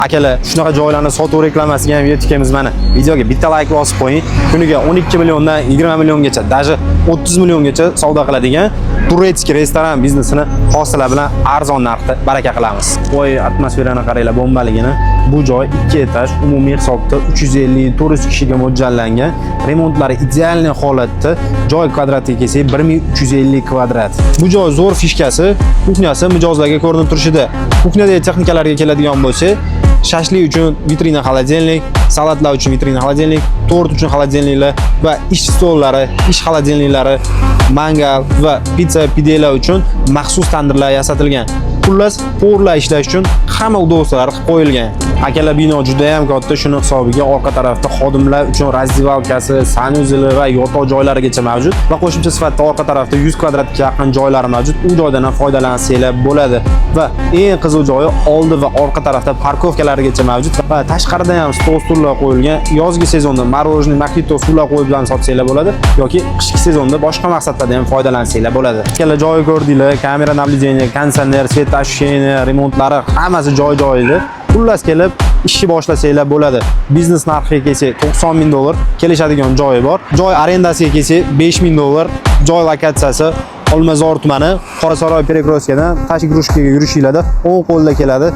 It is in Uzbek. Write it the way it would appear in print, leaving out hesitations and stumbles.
Akalar, shunaqa joylarni sotuv reklamasiga ham yetkamiz mana. Videoga bitta like bosib qo'ying. Kuniga 12 milliondan 20 milliongacha, даже 30 milliongacha savdo qiladigan turetskiy restoran biznesini hosilar bilan arzon narxda baraka qilamiz. Voy, atmosferani qaranglar, bombaligini. Bu joy 2 etaj, umumiy hisobda 350-400 kishiga mo'ljallangan. Remontlari ideal holatda, joy kvadratiga kelsak 1350 kvadrat. Bu joy zo'r fishkasi, kuxnyasi mijozlarga ko'rinib turishida. Kuxnyadagi texnikalarga keladigan bo'lsak, shashlik uchun vitrina xolodilnik, salatlar uchun vitrina xolodilnik, tort uchun xolodilniklar va ish stollari, ish xolodilniklari, mangal va pizza pidelar uchun maxsus tandirlar yasatilgan. Xullas, porlar ishlash uchun hamma udovsalar qilib qo'yilgan. Akalar, bino juda ham katta, shuni hisobiga orqa tarafda xodimlar uchun razdivalkasi, sanuzeli va yotoq joylarigacha mavjud va qo'shimcha sifatida orqa tarafda 100 kvadratga yaqin joylari mavjud. U joydan ham foydalansanglar bo'ladi. Va eng qiziq joyi oldi va orqa tarafda parkovkalarigacha mavjud va tashqarida ham stol-stullar qo'yilgan. Yozgi sezonda morojniy, makito stullar qo'yib ham sotsanglar bo'ladi yoki qishki sezonda boshqa maqsadlarda ham foydalansanglar bo'ladi. Akalar, joy ko'rdinglar, kamera nablideniya, konditsioner, svet tashishini, remontlari hammasi joy-joyida. Xullas kelib, ishni boshlasanglar bo'ladi. Biznes narxiga kelsak $90,000 kelishadigan joyi bor. Joy arendasiga kelsak $5,000. Joy lokatsiyasi Olmazor tumani, Qorasaroy Perekroskadan Tashigrushkaga yurishinglarda o'ng qo'lda keladi.